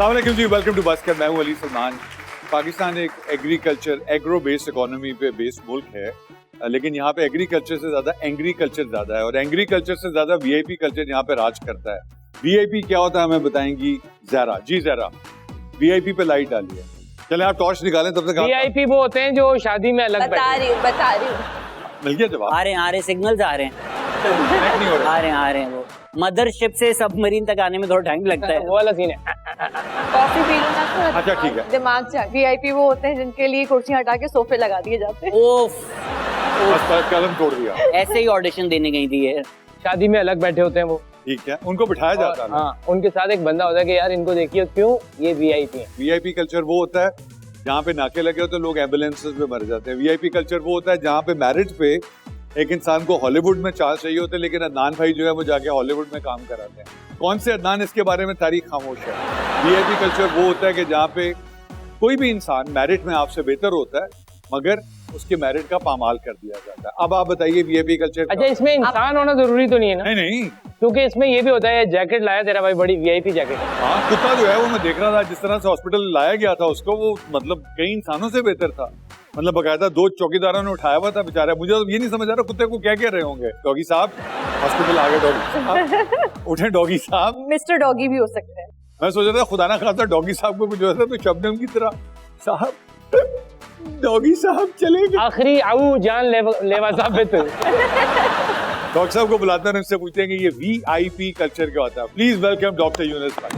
अस्सलाम वालेकुम जी, welcome to basket. मैं हूं अली सलमान। पाकिस्तान एक एग्रो बेस्ड इकोनॉमी पे बेस्ड मुल्क है, लेकिन यहाँ पे एग्रीकल्चर से ज्यादा एंग्रीकल्चर ज्यादा है और एंग्रीकल्चर से ज्यादा वीआईपी कल्चर यहाँ पे राज करता है। वीआईपी क्या होता है हमें बताएंगी जहरा जी। जहरा, वीआईपी पे लाइट डाली है, चले आप टॉर्च निकालें तब तक। वीआईपी वो होते हैं जो शादी में अलग बता रही हूँ। मिल गया जवाब? आ रहे हैं सिग्नल्स आ रहे हैं। नहीं हो रहा। आ रहे हैं वो मदरशिप से सबमरीन तक आने में थोड़ा टाइम लगता है। वो वाला सीन है। कॉफी पी लो ना तो अच्छा ठीक है। दिमाग से। वीआईपी वो होते हैं जिनके लिए कुर्सी हटा के सोफे लगा दिए जाते हैं। ओफ, बस कलम तोड़ दिया। ऐसे ही ऑडिशन देने गई थी ये। शादी में अलग बैठे होते हैं वो। ठीक है, उनको बिठाया जाता है। हाँ, उनके साथ एक बंदा होता है कि यार इनको देखिए क्यों ये वीआईपी है। वीआईपी कल्चर वो होता है जहाँ पे नाके लगे होते लोग एम्बुलेंसेस में मर जाते हैं। वीआईपी कल्चर वो होता है जहाँ पे मैरिज पे एक इंसान को हॉलीवुड में चांस चाहिए होते हैं, लेकिन अदनान भाई जो है वो जाके हॉलीवुड में काम कराते हैं। कौन से अदनान, इसके बारे में तारीख खामोश है। वीआईपी कल्चर वो होता है कि जहाँ पे कोई भी इंसान मैरिट में आपसे बेहतर होता है मगर उसके मैरिट का पामाल कर दिया जाता है। अब आप बताइए वीआईपी कल्चर। अच्छा, इसमें इंसान होना जरूरी तो नहीं है ना? नहीं नहीं, क्योंकि इसमें ये भी होता है जैकेट लाया तेरा भाई, बड़ी वीआईपी जैकेट। हाँ, कुत्ता जो है वो मैं देख रहा था जिस तरह से हॉस्पिटल लाया गया था उसको, वो मतलब कई इंसानों से बेहतर था। मतलब बकायदा 2 चौकीदारों ने उठाया हुआ था बेचारा। मुझे तो ये नहीं समझ आ रहा कुत्ते को क्या कह रहे होंगे। डॉगी साहब, हॉस्पिटल आ गए डॉगी साहब। उठे डॉगी साहब। मिस्टर डॉगी भी हो सकते हैं। मैं सोच रहा था खुदा ना खासा डॉगी साहब को कुछ हो था तो शबनम की तरह साहब, डॉगी साहब चले गए। आखिरी आऊ जान लेवा साबित। डॉक्टर साहब को बुलाते हैं, उनसे पूछते हैं कि ये वीआईपी कल्चर क्या होता है। प्लीज वेलकम डॉक्टर यूनुस भाई।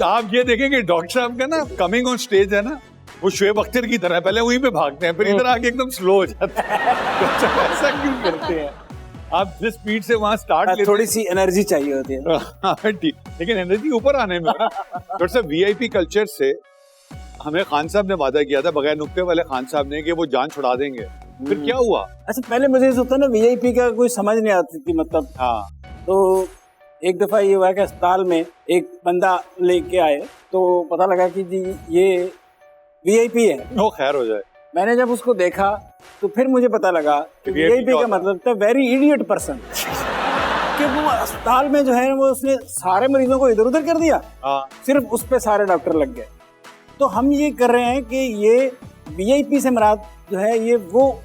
आप ये देखेंगे डॉक्टर साहब का ना कमिंग ऑन स्टेज है ना, वो शुएब अख्तर की तरह, पहले वहीं पे भागते हैं फिर इधर आके एकदम स्लो हो जाते हैं। ऐसा क्यों करते हैं आप? जिस स्पीड से वहाँ स्टार्ट, थोड़ी सी एनर्जी चाहिए होती है। ठीक, लेकिन एनर्जी ऊपर आने में। डॉक्टर साहब, वीआईपी कल्चर से हमें खान साहब ने वादा किया था, बगैर नुक्ते वाले खान साहब ने, कि वो जान छुड़ा देंगे। फिर क्या हुआ? अच्छा, पहले मुझे ये होता ना वीआईपी का कोई समझ नहीं आती थी, मतलब। हाँ, तो एक दफा ये हुआ कि अस्पताल में एक बंदा लेके आए तो पता लगा कि जी ये वीआईपी है। वो खैर हो जाए। मैंने जब उसको देखा तो फिर मुझे पता लगा कि वीआईपी का मतलब था वेरी इडियट पर्सन। कि वो अस्पताल में जो है वो उसने सारे मरीजों को इधर उधर कर दिया। हाँ, सिर्फ उस पे सारे डॉक्टर लग गए। तो हम ये कर रहे हैं कि ये वीआईपी से मुराद जो है ये वो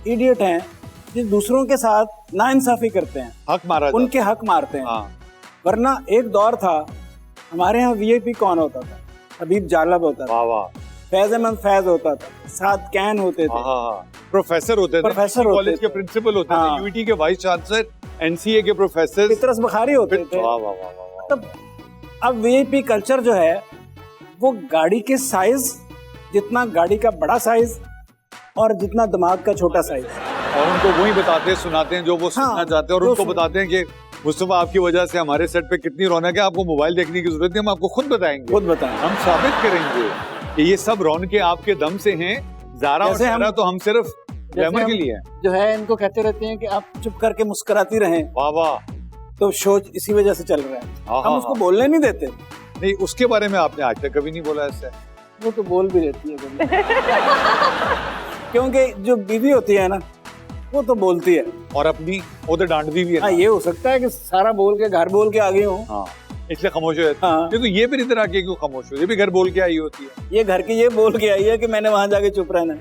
इडियट हैं जो दूसरों के साथ नाइंसाफी करते हैं, हक मारा उनके हक मारते हैं। हाँ। वरना एक दौर था हमारे यहाँ वीआईपी कौन होता था? हबीब जालब होता था, वाह वाह, फैज अहमद फैज होता था, साद कैन होते थे, प्रोफेसर होते थे, प्रोफेसर होते कॉलेज थे, के प्रिंसिपल होते थे, हाँ। यूटी के वाइस चांसलर, एनसीए के प्रोफेसर, पितरस बुखारी होते थे। वाह वाह वाह वाह। तब अब वीआईपी कल्चर जो है वो गाड़ी के साइज जितना गाड़ी का बड़ा साइज और जितना दिमाग का छोटा साइज, और उनको वही बताते हैं, सुनाते हैं जो वो सुनना चाहते हैं, और उनको बताते हैं कि मुस्तफा आपकी वजह से हमारे सेट पे कितनी रौनक है, आपको मोबाइल देखने की जरूरत नहीं, हम आपको खुद बताएंगे, खुद बताएं, हम साबित करेंगे कि ये सब रौनकें आपके दम से हैं। ज़ारा और सहरा तो हम सिर्फ ग्लैमर के लिए हैं। जो है इनको कहते रहते हैं कि आप चुप करके मुस्कुराती रहें, वाह वाह। तो शो इसी वजह से चल रहा है। हाँ, हम हाँ, उसको हाँ। बोलने नहीं देते। नहीं, उसके बारे में आपने आज तक कभी नहीं बोला ऐसे। वो तो बोल भी देती है कभी। क्योंकि जो बीवी होती है ना वो तो बोलती है, और अपनी वो तो डांटती भी है ना। ये हो सकता है कि सारा बोल के घर बोल के आगे हो। हाँ, इसलिए खामोश हो जाती है। हाँ। तो ये फिर इधर आके क्यों खामोश हो? ये भी घर बोल के आई होती है। ये घर की ये बोल के आई है कि मैंने वहां जाके चुप रहना है।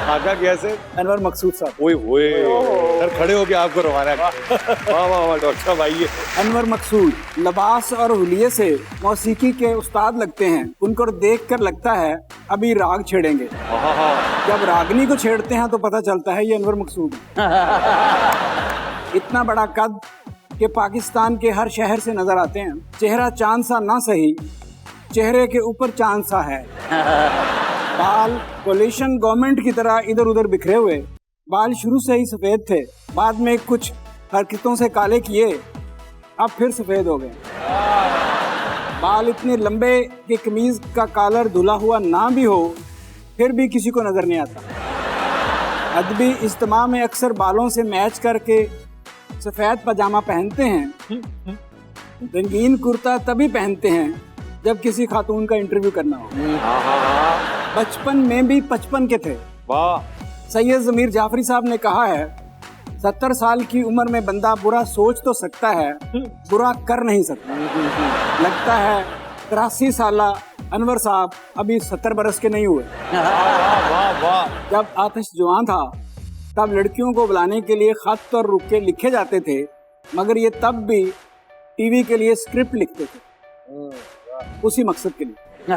आका कैसे? अनवर मकसूद साहब। ओए होए, सर खड़े होके आपको रवाना। वाह वाह वाह, डॉक्टर साहब आइए। अनवर मकसूद लिबास और हुलिये से मौसीकी के उस्ताद लगते हैं। उनको देखकर लगता है अभी राग छेड़ेंगे। जब रागनी को छेड़ते हैं तो पता चलता है ये अनवर मकसूद है। इतना बड़ा कद कि पाकिस्तान के हर शहर से नजर आते हैं। चेहरा चांद सा ना सही, चेहरे के ऊपर चांद सा है। बाल कोलिशन गवर्नमेंट की तरह इधर उधर बिखरे हुए। बाल शुरू से ही सफेद थे, बाद में कुछ हरकतों से काले किए, अब फिर सफेद हो गए। बाल इतने लंबे कि कमीज का कॉलर धुला हुआ ना भी हो फिर भी किसी को नजर नहीं आता। अदबी इज्तिमा में अक्सर बालों से मैच करके सफेद पजामा पहनते हैं। रंगीन कुर्ता तभी पहनते हैं जब किसी खातून का इंटरव्यू करना हो। बचपन में भी 55 के थे। वाह। सैयद ज़मीर जाफरी साहब ने कहा है 70 साल की उम्र में बंदा बुरा सोच तो सकता है, बुरा कर नहीं सकता। लगता है 83 साल अनवर साहब अभी 70 बरस के नहीं हुए। वाह वाह वाह। जब आतिश जवान था तब लड़कियों को बुलाने के लिए खत और रुके लिखे जाते थे, मगर ये तब भी टीवी के लिए स्क्रिप्ट लिखते थे, उसी मकसद के लिए।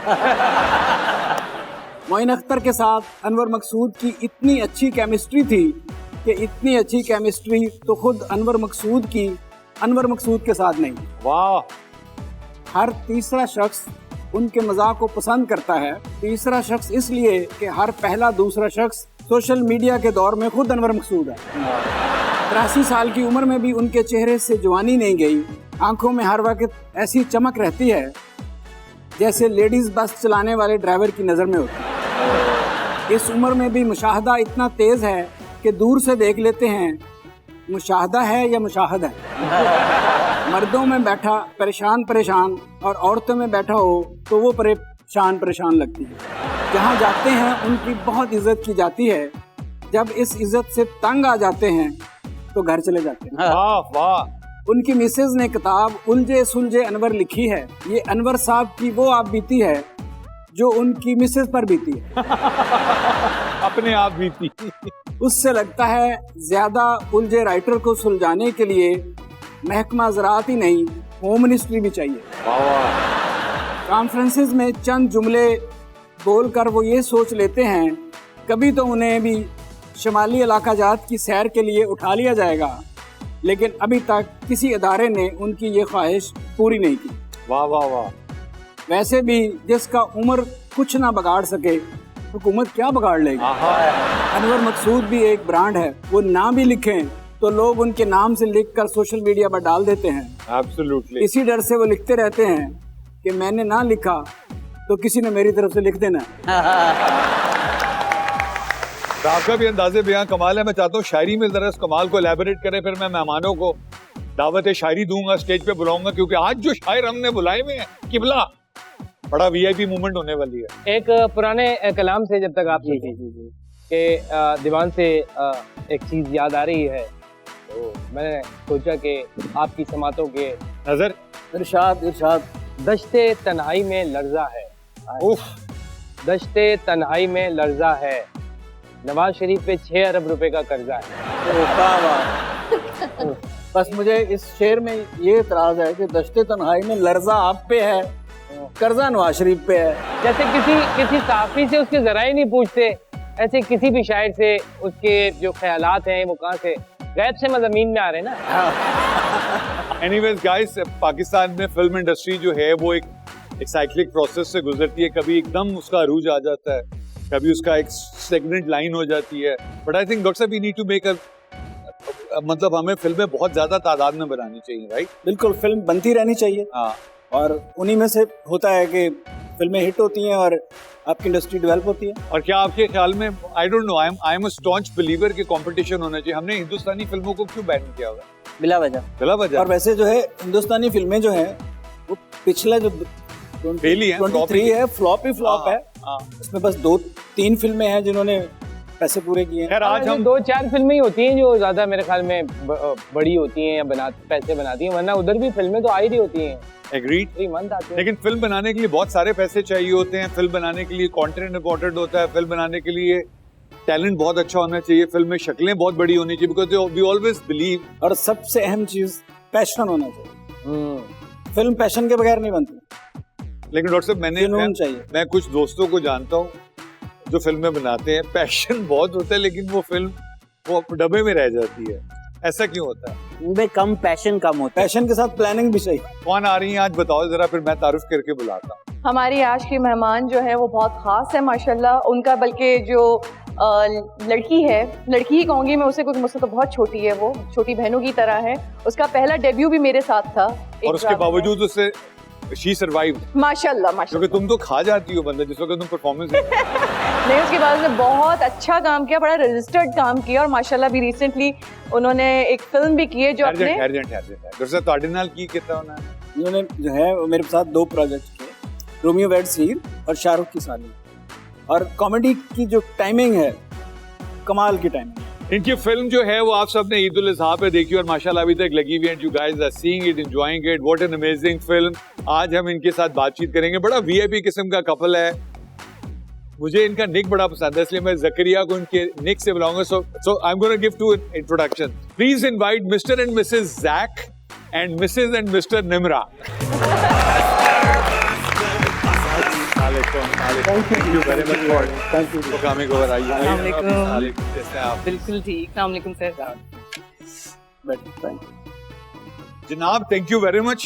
मोइन अख्तर के साथ अनवर मकसूद की इतनी अच्छी केमिस्ट्री थी कि इतनी अच्छी केमिस्ट्री तो खुद अनवर मकसूद की अनवर मकसूद के साथ नहीं। वाह। हर तीसरा शख्स उनके मजाक को पसंद करता है। तीसरा शख्स इसलिए कि हर पहला दूसरा शख्स सोशल मीडिया के दौर में खुद अनवर मकसूद है। 83 साल की उम्र में भी उनके चेहरे से जवानी नहीं गई। आंखों में हर वक्त ऐसी चमक रहती है जैसे लेडीज बस चलाने वाले ड्राइवर की नज़र में होती है। इस उम्र में भी मुशाहदा इतना तेज़ है कि दूर से देख लेते हैं मुशाहदा है या मुशाहदा है। मर्दों में बैठा परेशान परेशान और औरतों में बैठा हो तो वो परेशान परेशान लगती है। जहाँ जाते हैं उनकी बहुत इज्जत की जाती है, जब इस इज्जत से तंग आ जाते हैं तो घर चले जाते हैं। वाह वाह। उनकी मिसेज ने किताब उलझे सुलझे अनवर लिखी है। ये अनवर साहब की वो आप बीती है जो उनकी मिसेज पर बीती है। अपने आप बीती। उससे लगता है ज्यादा उलझे राइटर को सुलझाने के लिए महकमा ज़राअत ही नहीं, होम मिनिस्ट्री भी चाहिए। कॉन्फ्रेंसेस में चंद जुमले बोलकर वो ये सोच लेते हैं कभी तो उन्हें भी शमाली इलाका जात की सैर के लिए उठा लिया जाएगा, लेकिन अभी तक किसी अदारे ने उनकी ये ख्वाहिश पूरी नहीं की। वाह वाह वाह। वैसे भी जिसका उम्र कुछ ना बिगाड़ सके हुकूमत क्या बिगाड़ लेगी। अनवर मकसूद भी एक ब्रांड है, वो ना भी लिखें तो लोग उनके नाम से लिखकर सोशल मीडिया पर डाल देते हैं। एब्सोल्युटली। इसी डर से वो लिखते रहते हैं कि मैंने ना लिखा तो किसी ने मेरी तरफ से लिख देना। आपका भी अंदाजे बयां कमाल है। मैं चाहता हूँ शायरी में जरा इस कमाल को एलैबोरेट करें, फिर मैं मेहमानों को दावत शायरी दूंगा, स्टेज पे बुलाऊंगा, क्योंकि आज जो शायर हमने बुलाए हुए हैं किबला, बड़ा वीआईपी मूवमेंट होने वाली है। एक पुराने कलाम से जब तक आप के दीवान से एक चीज याद आ रही है, तो मैंने सोचा कि आपकी समातों के नजर इरशाद इरशाद। दश्ते तन्हाई में लर्जा है, दश्ते तन्हाई में लर्जा है, नवाज शरीफ पे 6 अरब रुपए का कर्जा है। बस मुझे इस शेर में ये इतराज है कि दश्ते तन्हाई में लर्जा आप पे है, कर्जा नवाज शरीफ पे है। जैसे किसी सहाफी से उसके जराए नहीं पूछते, ऐसे किसी भी शायर से उसके जो ख्यालात हैं वो कहाँ से गैब से मज़ामीन में आ रहे हैं ना। एनीवेज गाइस, पाकिस्तान में फिल्म इंडस्ट्री जो है वो एक साइक्लिक प्रोसेस से गुजरती है। कभी एकदम उसका अरूज आ जाता है, कभी उसका एक स्टेगनेंट लाइन हो जाती है। बट आई थिंक डॉक्टर साहब वी नीड टू मेक मतलब हमें फिल्में बहुत ज्यादा तादाद में बनानी चाहिए, राइट? बिल्कुल, फिल्म बनती रहनी चाहिए। हाँ। और उन्हीं में से होता है कि फिल्में हिट होती हैं और आपकी इंडस्ट्री डेवलप होती है। और क्या आपके ख्याल में, I don't know, I am a staunch believer कि कंपटीशन होना चाहिए। हमने हिंदुस्तानी फिल्मों को क्यों बैन किया हुआ? बिला वजह। और वैसे जो है हिंदुस्तानी फिल्में जो हैं वो पिछला जो 23 है फ्लॉप ही फ्लॉप है। इसमें बस 2-3 फिल्में हैं जिन्होंने पैसे पूरे किए हैं। आज हम 2-4 फिल्में ही होती हैं जो ज्यादा मेरे ख्याल में बड़ी होती हैं या पैसे बनाती हैं, वरना उधर भी फिल्में तो आ ही रही होती हैं। एग्रीड। लेकिन फिल्म बनाने के लिए बहुत सारे पैसे चाहिए होते हैं। फिल्म बनाने के लिए कंटेंट इंपॉर्टेंट होता है। फिल्म बनाने के लिए टैलेंट बहुत अच्छा होना चाहिए। फिल्म में शक्लें बहुत बड़ी होनी चाहिए, बिकॉज़ वी ऑलवेज बिलीव। और सबसे अहम चीज पैशन होना चाहिए। फिल्म पैशन के बगैर नहीं बनती। लेकिन डॉक्टर साहब, मैं कुछ दोस्तों को जानता हूँ जो फिल्में बनाते हैं, पैशन बहुत होता है लेकिन वो डब्बे में रह जाती है। ऐसा क्यों होता है? कम पैशन कम होता है। पैशन के साथ प्लानिंग भी चाहिए। कौन आ रही है आज बताओ जरा, फिर मैं तारुफ करके बुलाता हूँ। हमारी आज की मेहमान जो है वो बहुत खास है माशाल्लाह। उनका बल्कि जो लड़की है, लड़की ही कहूँगी मैं उसे, क्योंकि मुझसे तो बहुत छोटी है, वो छोटी बहनों की तरह है। उसका पहला डेब्यू भी मेरे साथ था। और उसके बावजूद उससे शी सर्वाइव माशाल्लाह। क्योंकि तुम तो खा जाती हो बंदा जिस वक्त तुम परफॉर्मेंस नहीं, उसके बाद उसने बहुत अच्छा काम किया, बड़ा रजिस्टर्ड काम किया। और माशाल्लाह भी रिसेंटली उन्होंने एक फिल्म भी की है जो अपने उन्होंने जो है मेरे साथ 2 प्रोजेक्ट किए, रोमियो वेड्स हीर और शाहरुख की साली। और कॉमेडी की जो टाइमिंग है, कमाल की टाइमिंग। इनकी फिल्म जो है वो आप सबने ईद उल अज़हा पे देखी और माशाल्लाह अभी तक लगी हुई है। You guys are seeing it, enjoying it. What an amazing film. आज हम इनके साथ बातचीत करेंगे। बड़ा वीआईपी किस्म का कपल है। मुझे इनका निक बड़ा पसंद है, इसलिए मैं जकरिया को इनके निक से बुलाऊंगा। So I am gonna give to introduction. Please invite mister and missus Jack and missus and mister Nimra. Thank you very much for coming over. बिल्कुल ठीक। अस्सलाम वालेकुम सर। जनाब थैंक यू वेरी मच।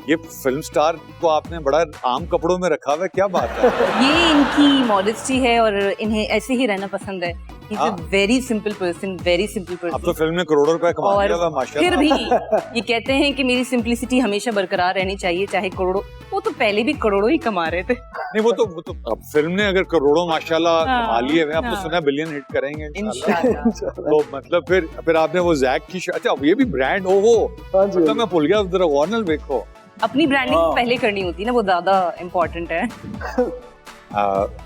ये फिल्म स्टार को आपने बड़ा आम कपड़ों में रखा हुआ है, क्या बात है? ये इनकी मॉडेस्टी है और इन्हें ऐसे ही रहना पसंद है। He's a very simple person, very simple person. अब तो फिल्म ने करोड़ों रुपए कमा लिया हुआ माशाल्लाह। फिर भी ये कहते हैं कि मेरी सिंप्लिसिटी हमेशा बरकरार रहनी चाहिए, चाहे करोड़ों। वो तो पहले भी करोड़ों ही कमा रहे थे। नहीं वो तो अब फिल्म ने अगर करोड़ों माशाल्लाह कमा लिए हैं, अब तो सुना बिलियन हिट करेंगे इंशाल्लाह। तो मतलब फिर आपने वो जैक की अच्छा अब ये भी ब्रांड ओहो मतलब मैं भूल गया उधर वॉर्नल देखो। अपनी ब्रांडिंग पहले करनी होती है ना, वो ज्यादा इम्पोर्टेंट है।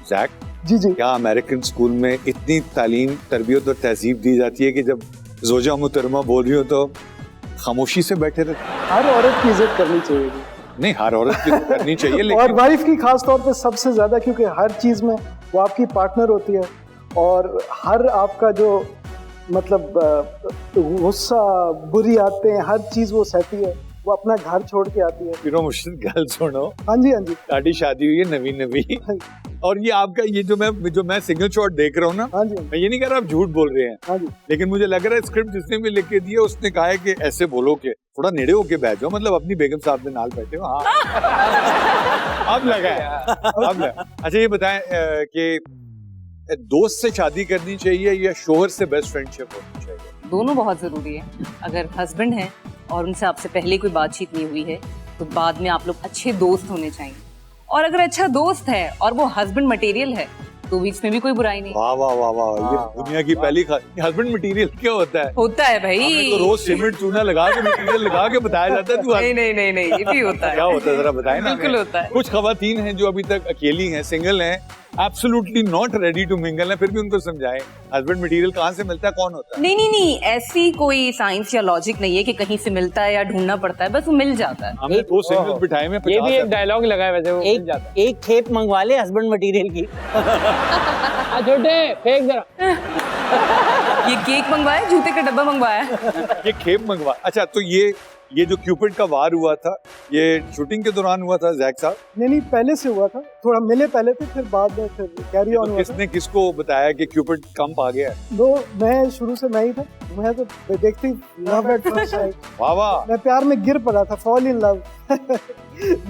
जैक जी जी क्या अमेरिकन स्कूल में इतनी तालीम तरबियत और तहजीब दी जाती है कि जब जोजा मुहतरमा बोल रही हो तो खामोशी से बैठे रहते? हर औरत की इज्जत करनी चाहिए। नहीं हर औरत की इज्जत करनी चाहिए और लेकिन वाइफ की खास तौर पे सबसे ज्यादा, क्योंकि हर चीज में वो आपकी पार्टनर होती है और हर आपका जो मतलब गुस्सा बुरी आते हैं हर चीज वो सहती है, वो अपना घर छोड़ के आती है। फिर मुश्किल गल सुनो। हाँ जी हाँ जी। साड़ी शादी हुई है नवी नवी और ये आपका ये जो मैं सिंगल शॉट देख रहा हूँ ना, हाँ जी मैं ये नहीं कह रहा आप झूठ बोल रहे हैं, हाँ जी। लेकिन मुझे लग रहा है स्क्रिप्ट जिसने भी लिख के दी है उसने कहा है कि ऐसे बोलो कि थोड़ा नेड़े होके बैठ जाओ, मतलब अपनी बेगम साहब के नाल बैठे हो। हाँ अब लगा है अब लगा। अच्छा ये बताएं कि दोस्त से शादी करनी चाहिए या शोहर से बेस्ट फ्रेंडशिप होनी चाहिए? दोनों बहुत जरूरी है। अगर हस्बैंड है और उनसे आपसे पहले कोई बातचीत नहीं हुई है तो बाद में आप लोग अच्छे दोस्त होने चाहिए। और अगर अच्छा दोस्त है और वो हस्बैंड मटेरियल है तो भी इसमें भी कोई बुराई नहीं। वाह वाह वाह वाह, ये दुनिया की पहली हस्बैंड मटेरियल क्या होता है? होता है भाई। हमें तो रोज सीमेंट चूना लगा के मटेरियल लगा के बताया जाता है। तू नहीं ये भी होता है। क्या होता है जरा बताएं ना। बिल्कुल होता है। कुछ खवातीन हैं जो अभी तक अकेली हैं, सिंगल हैं, absolutely not ready to mingle है, फिर भी उनको समझाएं हस्बैंड मटेरियल कहाँ से मिलता है, कौन होता है? नहीं ऐसी कोई साइंस या लॉजिक नहीं है कि कहीं से मिलता है या ढूंढना पड़ता है, बस वो मिल जाता है। हमने दो सिंगल बिठाए में ये भी एक डायलॉग लगा है वैसे, वो मिल जाता है। एक खेप मंगवा ले हस्बैंड मटेरियल की। छोटे फेंक जरा। ये केक मंगवाया, जूते का डब्बा मंगवाया। ये खेप मंगवा। अच्छा तो ये जो क्यूपिड का वार हुआ था ये शूटिंग के दौरान हुआ था जैक साहब? नहीं पहले से हुआ था, थोड़ा मिले पहले थे फिर बाद में फिर कैरी ऑन हुआ था। किसने किसको बताया कि क्यूपिड कंप आ गया है? दो मैं शुरू से मैं ही था, मैं तो देखती लव एट फर्स्ट साइट। वाह वाह। मैं प्यार में गिर पड़ा था, फॉल इन लव।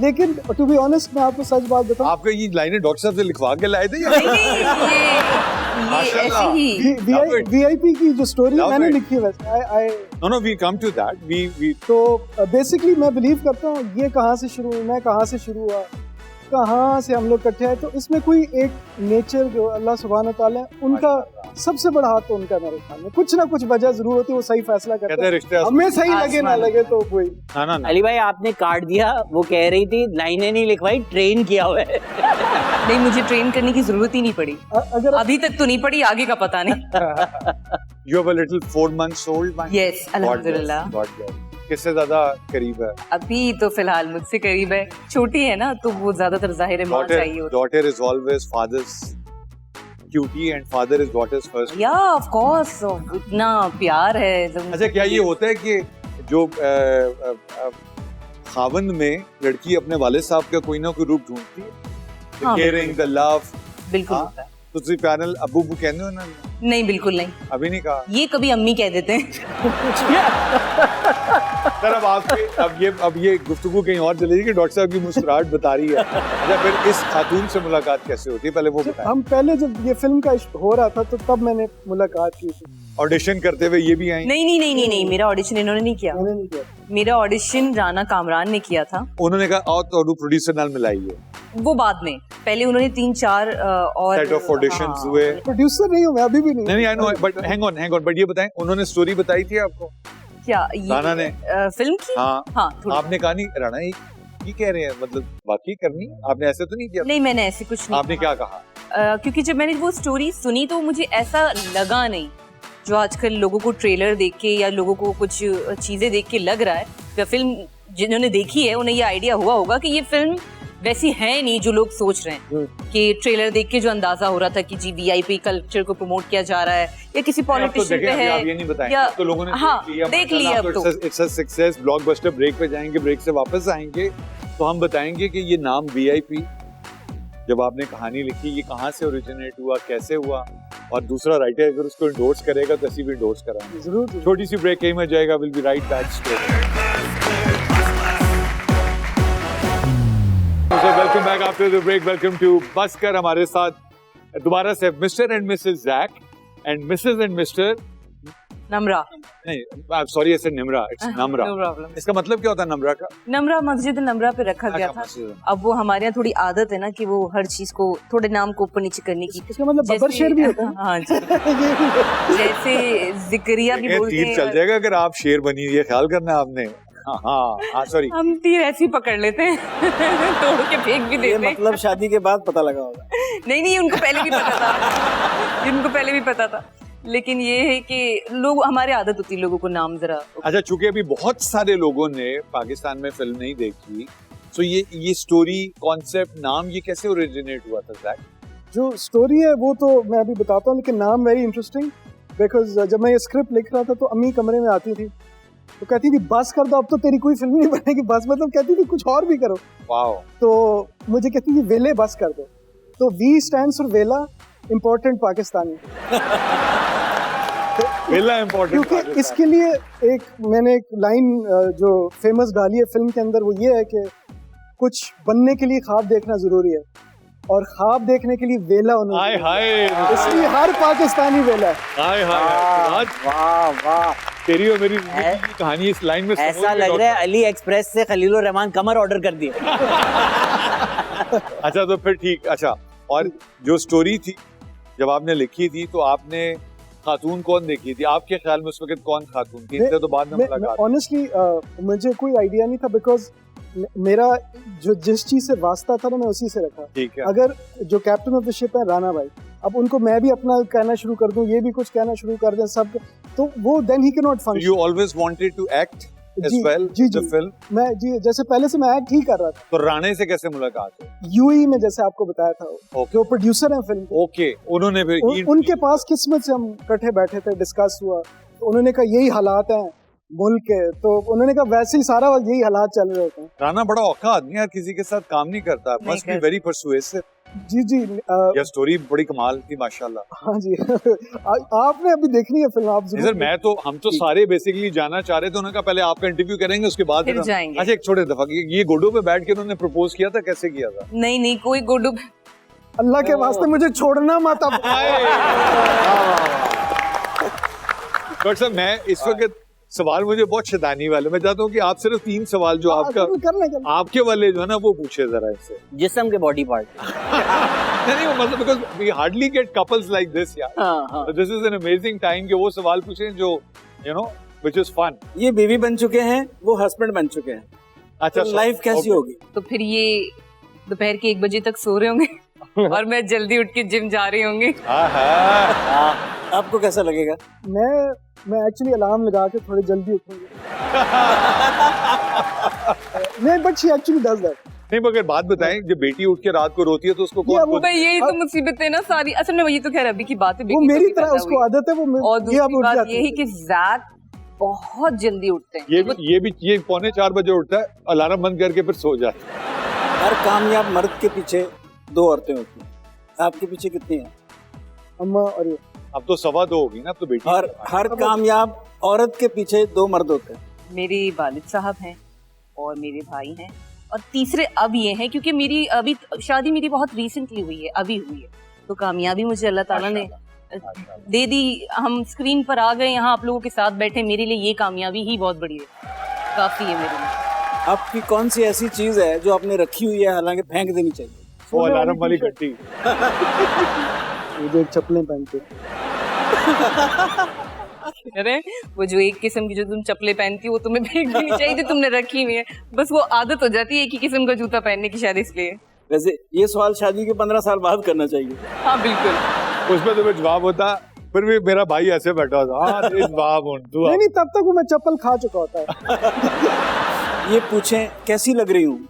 लेकिन टू बी ऑनेस्ट मैं आपको सच बात बताऊं, आपको ये लाइनें डॉक्टर साहब से लिखवा के लाए थे या? ये ऐसे ही वीआईपी की जो स्टोरी मैंने लिखी है वैसे No, we come to that. We तो बेसिकली मैं बिलीव करता हूँ ये कहाँ से शुरू हुई, मैं कहाँ से शुरू हुआ, कहाँ से हम लोग इकट्ठे आए, तो इसमें कोई एक नेचर जो अल्लाह सुब्हान तआला है उनका सबसे बड़ा हाथ तो उनका मेरे ख्याल में, कुछ ना कुछ वजह जरूर होती है, वो सही फैसला करते हैं। हमें सही लगे ना लगे तो कोई ना अली भाई आपने काट दिया, वो कह रही थी लाइनें नहीं लिखवाई, ट्रेन किया हुआ है। नहीं मुझे ट्रेन करने की जरूरत ही नहीं पड़ी, अगर अभी तक तो नहीं पड़ी, आगे का पता नहीं। You have a little 4 months old. Yes, अल्हम्दुलिल्लाह। किससे ज्यादा करीब है? अभी तो फिलहाल मुझसे करीब है, छोटी है ना तो वो ज्यादातर जाहिर है मां चाहिए होती है। Daughter is always father's cutie and father is daughter's first. या ऑफ कोर्स, इतना प्यार है। अच्छा क्या ये होता है कि जो खावंद में लड़की अपने वालिद साहब का कोई ना कोई रूप ढूंढती है? हाँ, केयरिंग, द लव। बिल्कुल होता है। तो तुझे पैनल अबू कहते हो ना? नहीं बिल्कुल नहीं, अभी नहीं कहा। ये कभी अम्मी कह देते हैं। सर अब ये गुफ्तगू कहीं और चलेगी कि डॉक्टर साहब की मुस्कुराहट बता रही है। अच्छा फिर इस खातून से मुलाकात कैसे होती है, पहले वो बताएं। हम पहले जब ये फिल्म का हो रहा था तो तब मैंने मुलाकात की थी। ऑडिशन करते हुए ये भी आई? नहीं, मेरा ऑडिशन इन्होंने नहीं किया। मैंने नहीं किया। मेरा ऑडिशन राना कामरान ने किया था। उन्होंने कहा आओ तो प्रोड्यूसर नाल मिलाइए। वो बाद में, पहले उन्होंने 3-4 और सेट ऑफ ऑडिशंस हुए। प्रोड्यूसर नहीं हूँ मैं, अभी भी नहीं। I know, but hang on but ये बताएं उन्होंने स्टोरी बताई थी आपको? क्या राना ने फिल्म की? हाँ आपने कहा नहीं राना ये कह रहे हैं, मतलब वाकई करनी आपने ऐसे तो नहीं किया? नहीं मैंने ऐसे कुछ नहीं। आपने क्या कहा? क्योंकि जब मैंने वो स्टोरी सुनी तो मुझे ऐसा लगा नहीं जो आजकल लोगों को ट्रेलर देख के या लोगों को कुछ चीजें देख के लग रहा है, या फिल्म जिन्होंने देखी है उन्हें ये आइडिया हुआ होगा कि ये फिल्म वैसी है नहीं जो लोग सोच रहे हैं, कि ट्रेलर देख के जो अंदाजा हो रहा था कि जी वीआईपी कल्चर को प्रमोट किया जा रहा है या किसी पॉलिटिशियन पे है, आप ये नहीं बताएंगे, या तो लोगों ने देख लिया अब तो। It's a success, blockbuster. Break पे जाएंगे, ब्रेक से वापस आएंगे तो हम बताएंगे कि ये नाम वीआईपी, जब आपने कहानी लिखी, ये कहाँ से ओरिजिनेट हुआ, कैसे हुआ, और दूसरा राइटर अगर उसको इंडोर्स करेगा तो ऐसी भी इंडोर्स कराएंगे। जरूर। छोटी सी ब्रेक कहीं में जाएगा, will be right back. Welcome back after the break. Welcome to Busker. हमारे साथ दोबारा से mister and missus Jack and missus and mister Namra, नहीं सॉरी, ऐसे Nimra, it's Namra. No problem. इसका मतलब क्या होता है नमरा का? नम्रा मस्जिद नम्रा पे रखा गया था। अब वो हमारे यहाँ थोड़ी आदत है ना कि वो हर चीज को थोड़े नाम को ऊपर नीचे करने की। इसका मतलब बब्बर शेर भी होता है। हाँ जी, जैसे जिक्रिया भी बोलते तीर चल हैं। जाएगा अगर आप शेर बनी, ये ख्याल करना आपने। हाँ सॉरी, हम तीर ऐसे ही पकड़ लेते हैं, तोड़ के फेंक भी ये देते हैं। मतलब शादी के बाद पता लगा होगा। नहीं, उनको पहले भी पता था, उनको पहले भी पता था, लेकिन ये है कि लोग, हमारे आदत होती है लोगों को नाम जरा। अच्छा, चूंकि अभी बहुत सारे लोगों ने पाकिस्तान में फिल्म नहीं देखी, तो ये स्टोरी, कॉन्सेप्ट, नाम ये कैसे ओरिजिनेट हुआ था जैक? जो स्टोरी है वो तो मैं अभी बताता हूँ, लेकिन नाम वेरी इंटरेस्टिंग, बिकॉज जब मैं ये स्क्रिप्ट लिख रहा था तो अम्मी कमरे में आती थी तो कहती थी बस कर दो, अब तो तेरी कोई फिल्म नहीं बनेगी, बस, मतलब कहती थी कुछ और भी करो। वाओ। तो मुझे कहती थी वेले बस कर दो, तो वी स्टैंड्स फॉर वेला, इम्पोर्टेंट पाकिस्तानी। वेला इम्पोर्टेंट, क्योंकि इसके लिए मैंने एक लाइन जो फेमस डाली है फिल्म के अंदर, वो ये है कि कुछ बनने के लिए ख्वाब देखना जरूरी है, और ख्वाब देखने के लिए वेला होना हाय जरूरी है। हाय, इसलिए हर पाकिस्तानी वेला है। हाय हाय, वाह वाह, तेरी और मेरी जिंदगी की कहानी इस लाइन में ऐसा लग रहा है अली एक्सप्रेस से खलीलुर रहमान कमर ऑर्डर कर दिया। अच्छा, तो फिर ठीक। अच्छा, और जो स्टोरी थी जब आपने लिखी थी तो आपने खातून कौन देखी थी? आपके ख्याल में उस वक्त कौन खातून थी? इससे तो बाद में मुलाकात। ऑनेस्टली मुझे कोई आइडिया नहीं था, बिकॉज मेरा जो जिस चीज से वास्ता था ना मैं उसी से रखा। ठीक है। अगर जो कैप्टन ऑफ द शिप है राणा भाई, अब उनको मैं भी अपना कहना शुरू कर दूं, ये भी कुछ कहना शुरू कर दें सब, तो वो देन ही can not function. You always wanted to act as well ji, the film. मैं जी जैसे पहले से मैं एक्ट ही कर रहा था। तो राणे से कैसे मुलाकात हुई? यूई में, जैसे आपको बताया था, जो प्रोड्यूसर हैं फिल्म के, ओके, उन्होंने फिर उनके पास किस्मत से हम इकट्ठे बैठे थे, डिस्कस हुआ, तो उन्होंने कहा यही हालात हैं मुल्क के, तो उन्होंने कहा वैसे ही सारा वक्त यही हालात चल रहे होते हैं। राणा बड़ा औखा आदमी है, किसी के साथ काम नहीं करता, मस्ट बी वेरी परसुएसिव। जी ये स्टोरी बड़ी कमाल थी माशाल्लाह। हाँ जी। आपने अभी देखनी है फिल्म, आप सर मैं तो, हम तो सारे बेसिकली जाना चाह रहे थे, उन्होंने कहा पहले आपका इंटरव्यू करेंगे उसके बाद फिर जाएंगे। अच्छा, एक छोटे दफा, ये गोडो पे बैठ के उन्होंने प्रपोज किया था, कैसे किया था? नहीं, कोई गोडू। अल्लाह के वास्ते मुझे छोड़ना मत अब। डॉक्टर साहब, मैं इस वक्त सवाल मुझे बहुत शैतानी वाले, मैं चाहता हूँ कि आप सिर्फ 3 सवाल जो आपका आपके वाले जो है ना वो पूछे जरा इससे। जिस्म के बॉडी पार्ट। नहीं, वो मतलब because we hardly get couples like this यार। This is an amazing time कि वो सवाल पूछें जो you know which is fun. ये बीवी बन चुके हैं, वो हस्बैंड बन चुके हैं, अच्छा, तो लाइफ कैसी होगी? तो फिर ये दोपहर के 1 बजे तक सो रहे होंगे और मैं जल्दी उठ के जिम जा रही होंगी। आपको कैसा लगेगा? मैं एक्चुअली अलार्म लगा के थोड़ी जल्दी उठूंगी। नहीं, but she actually does that. नहीं, मगर बात बताएं, जब बेटी उठ के रात को रोती है तो उसको कौन भाई यही तो मुसीबत है ना सारी। असल में ये तो खैर अभी की बात है, वो मेरी तरह उसको आदत है, वो और दूसरी बात ये है कि जैक बहुत जल्दी उठते हैं। ये 3:45 बजे उठता है, अलार्म बंद करके फिर सो जाता है। हर कामयाब मर्द के पीछे 2 औरतें होती हैं, आपके पीछे कितनी हैं? अम्मा और ये। अब तो 2.25 होगी ना, अब तो बेटी। और हर कामयाब औरत के पीछे 2 मर्द होते हैं। मेरे वालिद साहब हैं और मेरे भाई हैं, और तीसरे अब ये हैं, क्योंकि मेरी अभी शादी मेरी बहुत रिसेंटली हुई है, अभी हुई है, तो कामयाबी मुझे अल्लाह ताला ने दे दी। हम स्क्रीन पर आ गए, यहाँ आप लोगों के साथ बैठे, मेरे लिए ये कामयाबी ही बहुत बड़ी है, काफी है मेरे लिए। आपकी कौन सी ऐसी चीज है जो आपने रखी हुई है हालांकि फेंक देनी चाहिए? वो अलार्म वाली घंटी। मुझे चप्पलें पहनते। अरे वो जो एक किस्म की जो तुम चप्पलें पहनती हो वो तुम्हें फेंक देनी चाहिए, जो तुमने रखी हुई है। बस वो आदत हो जाती है एक ही किस्म का जूता पहनने की, शायद इसलिए। वैसे ये सवाल शादी के 15 साल बाद करना चाहिए। हाँ बिल्कुल। उसमें तुम्हें जवाब होता फिर भी मेरा भाई ऐसे बैठा था, हाँ देश बाप हूँ तू। नहीं तब तक वो मैं चप्पल खा चुका होता है। ये पूछें कैसी लग रही हूँ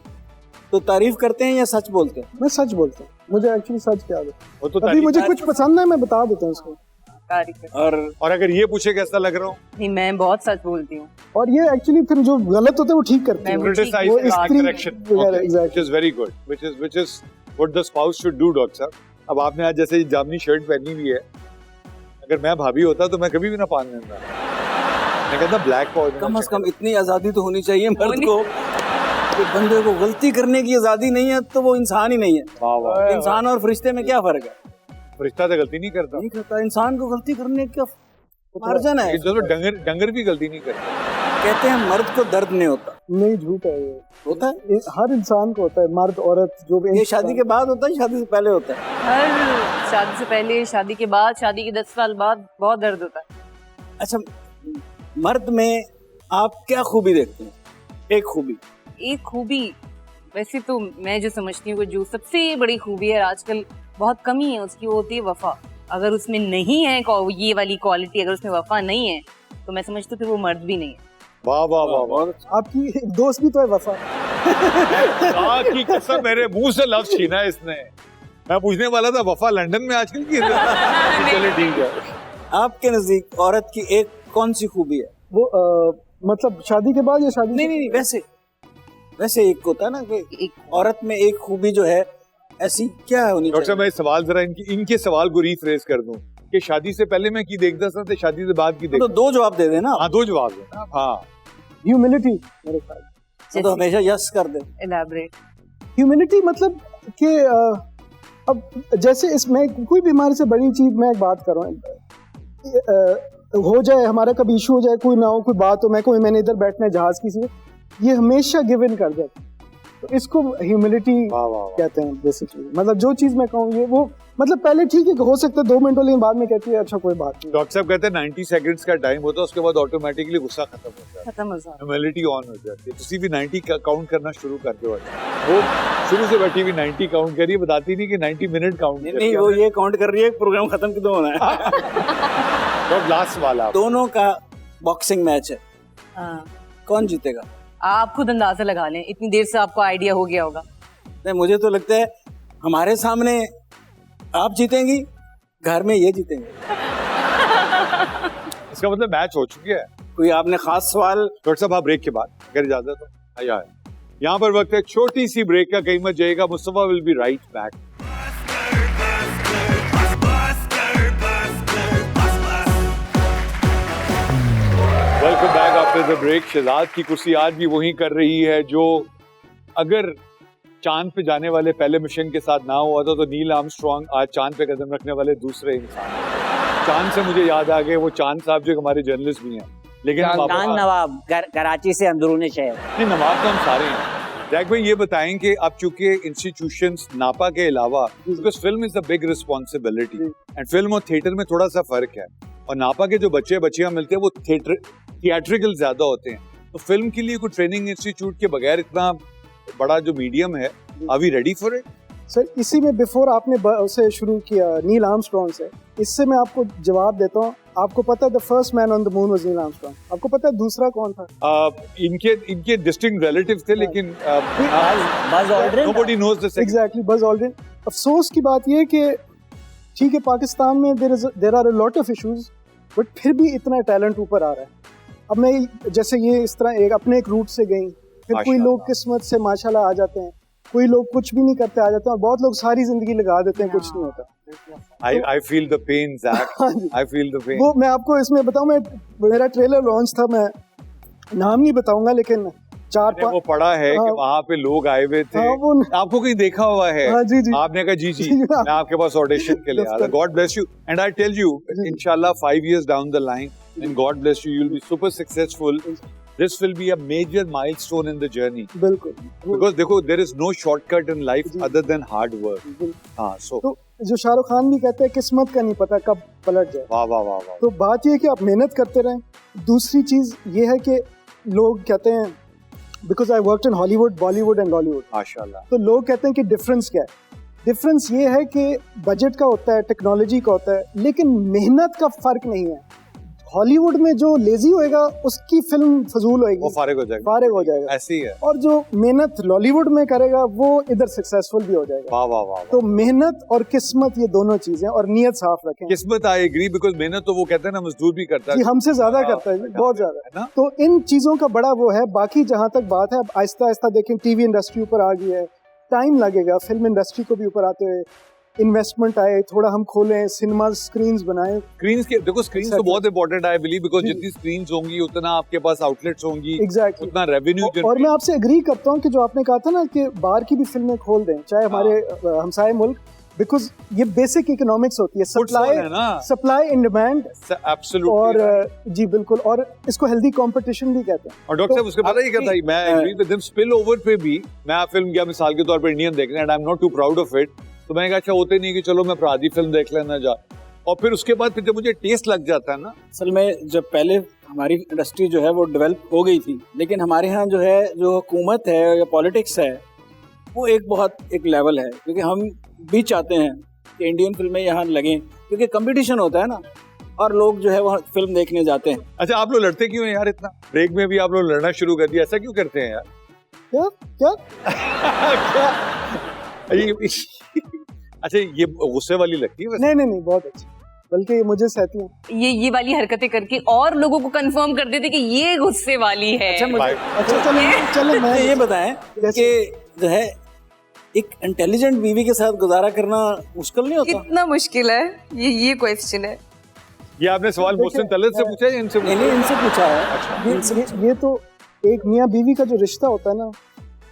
तो तारीफ करते हैं या सच बोलते हैं? मैं सच बोलता हूँ, मुझे एक्चुअली सच क्या वो तो अभी मुझे कुछ पसंद है मैं बता देता हूँ उसको। और अगर ये पूछे कैसा लग रहा हूँ, नहीं, मैं बहुत सच बोलती हूँ। और ये एक्चुअली फिर जो गलत होता है वो ठीक करते हैं। criticize वो and ask स्त्री correction, वगैरह, okay, exactly. which is very good, which is what the spouse should do, doctor साहब। अब आपने आज जैसे जामनी शर्ट पहनी हुई है, अगर मैं भाभी होता तो मैं कभी भी ना पहन लेता, मैं कहता ब्लैक पहन। कम से कम इतनी आजादी तो होनी चाहिए मर्द को कि बंदे को गलती करने की आजादी नहीं है तो वो इंसान ही नहीं है। वाह वाह, इंसान और फरिश्ते में क्या फर्क है? फरिश्ता तो गलती नहीं करता, नहीं करता, इंसान को गलती करने का मार्जिन है। जो डंगर भी गलती नहीं करता। कहते हैं मर्द को दर्द नहीं होता, नहीं झूठ है ये, होता है हर इंसान को होता है, मर्द औरत जो भी। ये शादी के बाद होता है, शादी से पहले होता है? हर शादी से पहले, शादी के बाद, शादी के 10 साल बाद बहुत दर्द होता है। अच्छा, मर्द में आप क्या खूबी देखते हैं? एक खूबी, एक खूबी, वैसे तो मैं जो समझती हूँ कि जो सबसे बड़ी खूबी है आजकल बहुत कमी है उसकी, वो होती है वफा। अगर उसमें नहीं है ये वाली क्वालिटी, अगर उसमें वफा नहीं है तो मैं समझती हूँ फिर वो मर्द भी नहीं है। वाह वाह वाह वाह, आपकी एक दोस्त भी तो है वफा। की कसम, मेरे मुंह से लफ्ज छीना है इसने। मैं पूछने वाला था वफा लंदन में आजकल की। चलिए ठीक है। आपके नजदीक औरत की एक कौन सी खूबी है? वो मतलब शादी के बाद या शादी नहीं, वैसे एक होता है ना कि एक औरत में एक खूबी जो है ऐसी क्या होनी डॉक्टर साहब, चाहिए? मैं सवाल जरा इनके सवाल को रीफ्रेज कर दूं कि शादी से पहले मैं की देखता था तो शादी से बाद की तो देखता। दो जवाब दे देना। हाँ, दो जवाब है। हाँ, ह्यूमिलिटी मेरे ख्याल। तो हमेशा यस कर दे। एलैबोरेट। ह्यूमिलिटी मतलब कि अब जैसे इसमें कोई बीमारी से बड़ी चीज मैं एक बात कर रहा हूँ, हो जाए हमारा कभी इशू हो जाए, कोई ना हो, कोई बात हो, मैंने इधर बैठना है जहाज की से, ये हमेशा गिव इन कर देते, तो इसको ह्यूमिलिटी कहते हैं बेसिकली। मतलब जो चीज मैं कहूँ ये वो मतलब पहले ठीक है हो सकता है 2 मिनट लेकिन बाद में कहती है अच्छा कोई बात नहीं। डॉक्टर साहब कहते हैं 90 सेकंड्स का टाइम होता है, उसके बाद ऑटोमेटिकली गुस्सा खत्म हो जाता है, खत्म हो जाता ह्यूमिलिटी ऑन हो जाती है। किसी भी 90 काउंट करना शुरू कर दो। वो शुरू से बैठी हुई 90 काउंट करिए, बताती नहीं कि 90 मिनट काउंट नहीं, वो ये काउंट कर रही है प्रोग्राम खत्म क्यों होना है। तो लास्ट वाला दोनों का बॉक्सिंग मैच है, हाँ, कौन जीतेगा? आप खुद अंदाजा लगा लें, इतनी देर से आपको आइडिया हो गया होगा। नहीं, मुझे तो लगता है हमारे सामने आप जीतेंगी, घर में ये जीतेंगे। इसका मतलब मैच हो चुकी है। कोई आपने खास सवाल? डॉक्टर साहब आप ब्रेक के बाद अगर इजाजत हो आया है, यहाँ पर वक्त है छोटी सी ब्रेक का, कहीं मत जाइएगा, Mustafa will be right back. Welcome back after the break. Shahzad की कुर्सी आज भी वही कर रही है जो अगर चांद पे जाने वाले पहले मिशन के साथ ना हुआ था तो नील आर्मस्ट्रांग आज चांद पे कदम रखने वाले दूसरे इंसान हैं। चांद से मुझे याद आ गए वो चांद साहब जो हमारे जर्नलिस्ट भी हैं, लेकिन चांद नवाब कराची से अंदरूनी शहर। नहीं, नवाब तो हम सारे हैं। जैक भाई ये बताएं कि अब चूंकि इंस्टीट्यूशंस नापा के अलावा, because film is the big responsibility and film और थिएटर में थोड़ा सा फर्क है, और नापा के जो बच्चे बच्चियां मिलते हैं वो थिएट्रिकल ज्यादा होते हैं, तो फिल्म के लिए कोई ट्रेनिंग इंस्टीट्यूट के बगैर इतना बड़ा जो मीडियम है, are we ready for it? Sir इसी में बिफोर आपने उसे शुरू किया नील आर्मस्ट्रांग से, इससे मैं आपको जवाब देता हूँ। आपको पता है the first man on the moon was Neil Armstrong? आपको पता है दूसरा कौन था? इनके डिस्टिंक्ट रिलेटिव्स थे, लेकिन Buzz Aldrin. Nobody knows the second. Exactly, Buzz Aldrin. अफसोस की बात ये है कि ठीक है पाकिस्तान में there are a lot of issues, but फिर भी इतना टैलेंट ऊपर आ रहा है। अब मैं जैसे ये इस तरह अपने एक रूट से गई, फिर कोई लोग किस्मत से माशाल्लाह आ जाते हैं, कोई लोग कुछ भी नहीं करते आ जाते हैं, और बहुत लोग सारी जिंदगी लगा देते हैं, कुछ नहीं होता। I feel the pain, Zach. I feel the pain. वो मैं आपको इसमें बताऊं, मेरा ट्रेलर लॉन्च था, मैं नाम नहीं बताऊंगा, लेकिन 4-5 वो पढ़ा है कि वहाँ पे लोग आए हुए थे, आपको कहीं देखा हुआ है? जी जी। आपने कहा जी मैं आपके पास ऑडिशन के लिए आया। God bless you and I tell you इंशाल्लाह 5 years down the line and God bless you, you'll be super successful. This will be a major milestone in the journey. बिल्कुल, because देखो there is no shortcut in life other than hard work. हाँ, so तो जो शाहरुख खान भी कहते हैं किस्मत का नहीं पता कब पलट जाए। वाह वाह वाह वाह। तो बात ये है कि आप मेहनत करते रहें। दूसरी चीज ये है कि लोग कहते हैं, because I worked in Hollywood, Bollywood and Lollywood, माशाल्लाह, तो लोग कहते हैं कि डिफरेंस क्या है। डिफरेंस ये है कि बजट का होता है, टेक्नोलॉजी का होता है, लेकिन मेहनत का फर्क नहीं है। हॉलीवुड में जो लेजी होएगा उसकी फिल्म फजूल होएगी, वो फारिग हो जाएगा। ऐसी है। और जो मेहनत लॉलीवुड में करेगा वो इधर सक्सेसफुल भी हो जाएगा। वाह वाह वाह। तो मेहनत और किस्मत ये दोनों चीजें, और नियत साफ रखें। किस्मत आई एग्री, बिकॉज मेहनत तो वो कहते हैं ना मजदूर भी करता है, हमसे ज्यादा करता है, बहुत ज्यादा। तो इन चीजों का बड़ा वो है। बाकी जहां तक बात है, अब आहिस्ता आहिस्ता देखें टीवी इंडस्ट्री ऊपर आ गई है, टाइम लगेगा फिल्म इंडस्ट्री को भी ऊपर आते हुए, इन्वेस्टमेंट आए, थोड़ा हम खोलें, सिनेमा स्क्रीन्स बनाएं। स्क्रीन्स के देखो, स्क्रीन्स तो बहुत इंपॉर्टेंट है बिलीव, बिकॉज जितनी स्क्रीन्स होंगी उतना आपके पास आउटलेट्स होंगी, एग्जैक्टली उतना रेवेन्यू। और मैं आपसे एग्री करता हूँ कि जो आपने कहा था ना कि बाहर की भी फिल्में खोल दें, चाहे हमारे हमसाये मुल्क, बिकॉज ये बेसिक इकोनॉमिक्स होती है, सप्लाई एंड डिमांड। एब्सोल्युटली। और जी बिल्कुल, और इसको हेल्दी कंपटीशन भी कहते हैं। और डॉक्टर साहब उसके पता ही क्या था, मैं agree with him, spill over पे भी मैं फिल्म गया मिसाल के तौर पर इंडियन देखने, and I am not too proud of it, तो मैंने कहा अच्छा होते नहीं कि चलो मैं अपराधी फिल्म देख लेना जा, और फिर उसके बाद फिर जब मुझे टेस्ट लग जाता है ना। असल में जब पहले हमारी इंडस्ट्री जो है वो डेवलप हो गई थी, लेकिन हमारे यहाँ जो है जो हुकूमत है या पॉलिटिक्स है वो एक लेवल है, क्योंकि हम भी चाहते हैं कि इंडियन फिल्में यहाँ लगें, क्योंकि कंपटीशन होता है ना, और लोग जो है वहाँ फिल्म देखने जाते हैं। अच्छा आप लोग लड़ते क्यों हैं यार इतना? ब्रेक में भी आप लोग लड़ना शुरू कर दिया, ऐसा क्यों करते हैं यार? क्या क्या अच्छा ये गुस्से वाली लगती है? नहीं बहुत अच्छी, बल्कि ये मुझे सहती है। ये वाली हरकतें करके और लोगों को कंफर्म कर देते कि ये गुस्से वाली है। अच्छा चलो मैं ये बताएं कि जो है एक इंटेलिजेंट बीवी के साथ गुजारा करना मुश्किल नहीं होता? कितना मुश्किल है ये क्वेश्चन है। ये आपने सवाल मोहसिन तलत से पूछा है? इनसे पूछा है। ये तो एक मियाँ बीवी का जो रिश्ता होता है ना,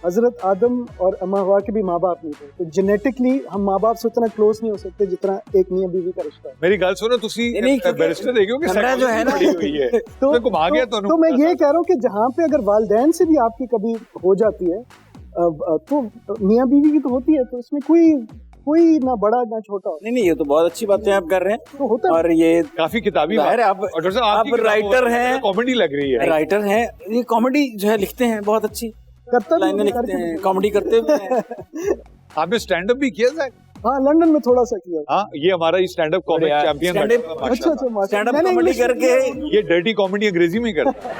हजरत आदम और अम्मा हवा के भी माँ बाप नहीं थे, तो जेनेटिकली हम माँ बाप से उतना क्लोज नहीं हो सकते जितना एक मियाँ बीवी का रिश्ता है। मेरी गल सुनो, तुसी बैरिस्टर देखो कि जो है ना तो मैं ये कह रहा हूँ कि जहाँ पे अगर वालिदैन से भी आपकी कभी हो जाती है तो मियाँ बीवी की तो होती है, तो इसमें कोई ना बड़ा ना छोटा। नहीं ये तो बहुत अच्छी बातें आप कर रहे हैं, तो होता और ये काफी किताबी बात है। आप राइटर हैं, कॉमेडी लग रही है, राइटर हैं, ये कॉमेडी जो है लिखते हैं, बहुत अच्छी लाइनें लिखते हैं, कॉमेडी करते हैं। आपने स्टैंड अप भी किया था? हाँ, लंदन में थोड़ा सा किया। हाँ, ये हमारा स्टैंड अप कॉमेडी चैंपियन। अच्छा स्टैंड अप कॉमेडी करके ये डर्टी कॉमेडी अंग्रेजी में करते हैं,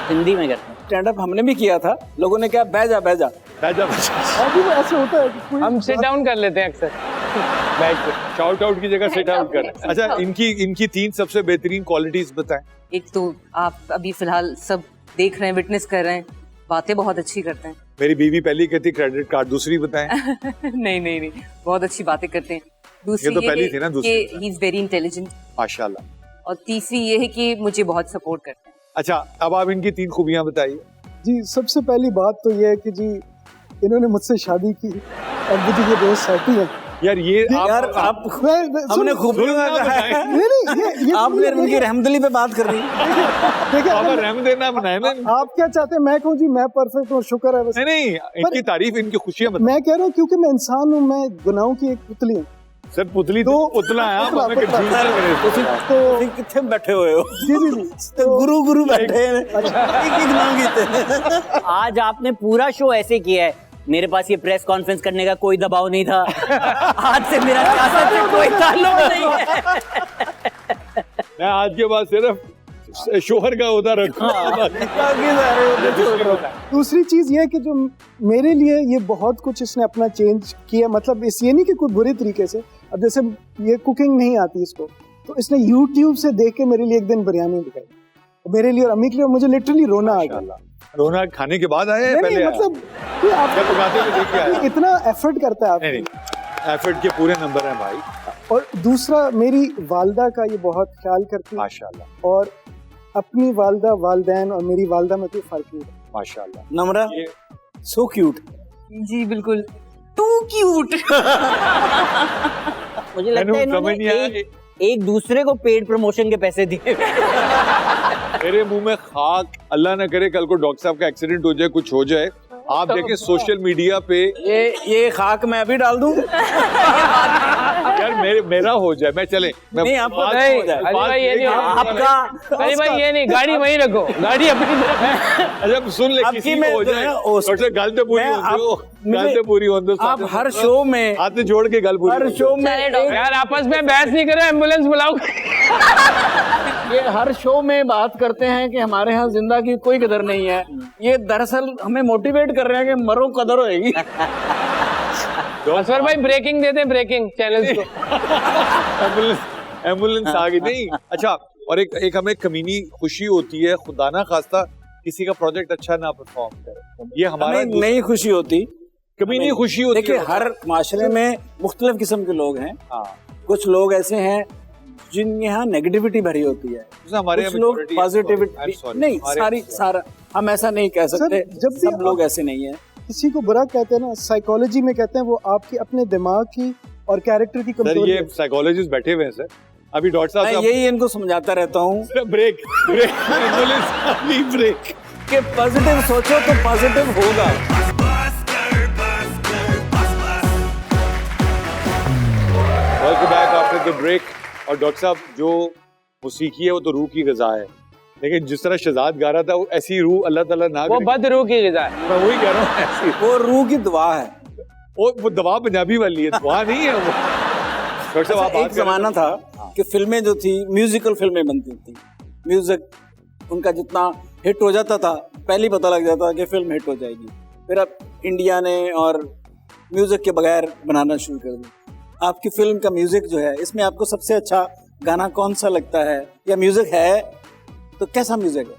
हिंदी में करते हैं। स्टैंड अप हमने भी किया था, लोगों ने क्या बह जा अभी ऐसे होता है। हम सिट डाउन कर लेते हैं अक्सर, शाउट आउट की जगह सिट आउट कर। अच्छा इनकी 3 सबसे बेहतरीन क्वालिटीज बताएं। एक तो आप अभी फिलहाल सब देख रहे हैं, विटनेस कर रहे हैं, बातें बहुत अच्छी करते हैं। मेरी बीवी पहली कहती क्रेडिट कार्ड, दूसरी बताएं। नहीं बहुत अच्छी बातें करते हैं। दूसरी ये तो पहली थी ना, दूसरी ही इज वेरी इंटेलिजेंट माशाल्लाह। और तीसरी ये है कि मुझे बहुत सपोर्ट करते हैं। अच्छा अब आप इनकी 3 खूबियां बताइए। जी सबसे पहली बात तो ये है कि जी इन्होंने मुझसे शादी की और मुझे ये रोज सहती है। यार ये आप हमने खूबियों का कहा है, आपने उनकी रहमदिली पे बात कर रही है। देखिए रहम देना आप क्या चाहते हैं मैं कहूँ जी मैं परफेक्ट हूँ, शुक्र है बस। नहीं इनकी तारीफ, इनकी खुशियां मैं कह रहा हूँ क्योंकि मैं इंसान हूँ, मैं गुनाहों की एक पुतली हूँ। सर पुतली तो पुतला है, तो कितने बैठे हुए हो? जी तो गुरु बैठे हैं। आज आपने पूरा शो ऐसे किया है, मेरे पास ये प्रेस कॉन्फ्रेंस करने का कोई दबाव नहीं था, आज से मेरा सियासत से कोई ताल्लुक नहीं है। मैं आज के बाद सिर्फ शोहर का होता रखा। दूसरी चीज ये है कि जो मेरे लिए ये बहुत कुछ इसने अपना चेंज किया, मतलब इस ये नहीं कि कोई बुरी तरीके से। अब जैसे ये कुकिंग नहीं आती इसको, तो इसने YouTube से देख के मेरे लिए एक दिन बिरयानी दिखाई, मेरे लिए और अम्मी के लिए, मुझे लिटरली रोना आ गया। रोना खाने के बाद आया है? पहले मतलब इतना एफर्ट करता है आप। नहीं एफर्ट के पूरे नंबर हैं भाई। और दूसरा मेरी वालदा का ये बहुत ख्याल करती है माशाल्लाह, और अपनी वालदा वालदैन और मेरी वालदा में कोई फर्क नहीं है माशाल्लाह। नम्रा सो क्यूट। जी बिल्कुल, टू क्यूट। मुझे लगता है इन्होंने एक दूसरे को पेड प्रमोशन के पैसे दिए। मेरे मुंह में खाक, अल्लाह ना करे कल को डॉक्टर साहब का एक्सीडेंट हो जाए, कुछ हो जाए, आप देखें सोशल मीडिया पे ये खाक मैं अभी डाल दूं। यार मेरे मेरा हो जाए, मैं चले मैं नहीं, आपको बात- नहीं, हो जाए। अली भाई ये नहीं होगा। आपका अली भाई ये नहीं, गाड़ी वहीं रखो, गाड़ी अपनी तरफ है। अच्छा सुन ले, आपकी किसी मैं को हो जो जाए है वो- और से गल तो पूरी मैं हो दो, मुझे- गल तो पूरी हो दो, आप हर शो में हाथ में जोड़ के गल पूरी हर हो दो। शो में चले डॉक्टर। यार आपस में बहस नहीं करो, एम्बुलेंस बुलाओ। ये हर शो में बात करते हैं कि हमारे यहाँ जिंदा की कोई कदर नहीं है। ये दरअसल हमें मोटिवेट कर रहे हैं कि मरो कदर होएगी। असवर भाई ब्रेकिंग देते हैं, ब्रेकिंग चैनल्स को। एम्बुलेंस आ गई नहीं। अच्छा, और एक हमें कमीनी खुशी होती है, खुदा ना खास्ता किसी का प्रोजेक्ट अच्छा ना परफॉर्म करे, ये हमारा हमें नई खुशी होती, कमीनी खुशी होती देखिए है। हर माशरे में मुख्तलिफ किस्म के लोग हैं। हाँ, कुछ लोग ऐसे हैं जिनके यहाँ नेगेटिविटी भरी होती है, जैसे हमारे कुछ यहाँ लोग majority है। पॉजिटिविटी I'm sorry, नहीं, हमारे सारी यहाँ सारा हम ऐसा नहीं कह सकते। जब भी सब लोग आप- ऐसे नहीं है। किसी को बुरा कहते हैं ना, साइकोलॉजी में कहते हैं वो आपकी अपने दिमाग की और कैरेक्टर की सर कमजोरी ये है। साइकोलॉजिस्ट बैठे हुए हैं सर, अभी डॉक्टर मैं साहब यही इनको समझाता रहता हूँ ब्रेक ब्रेक एम्बुलेंस अभी ब्रेक। कि पॉजिटिव सोचो तो पॉजिटिव होगा। Welcome back after the break. और डॉक्टर साहब, जो मौसीकी है वो तो रूह की ग़िज़ा है, लेकिन जिस तरह शहजाद गा रहा था वो ऐसी रूह अल्लाह ताला ना वो करे। बदरूह की ग़िज़ा है। मैं वही कह रहा हूँ, ऐसी वो रूह की दुआ है। वो दवा पंजाबी वाली है, दवा नहीं है वो। डॉक्टर साहब आप अच्छा, एक बात कर रहे जमाना थे। था कि फिल्में जो थी म्यूजिकल फिल्में बनती थी, म्यूजिक उनका जितना हिट हो जाता था पहले ही पता लग जाता था कि फिल्म हिट हो जाएगी। फिर अब इंडिया ने और म्यूजिक के बगैर बनाना शुरू कर दिया। आपकी फिल्म का म्यूजिक जो है, इसमें आपको सबसे अच्छा गाना कौन सा लगता है, या म्यूजिक है तो कैसा म्यूजिक है?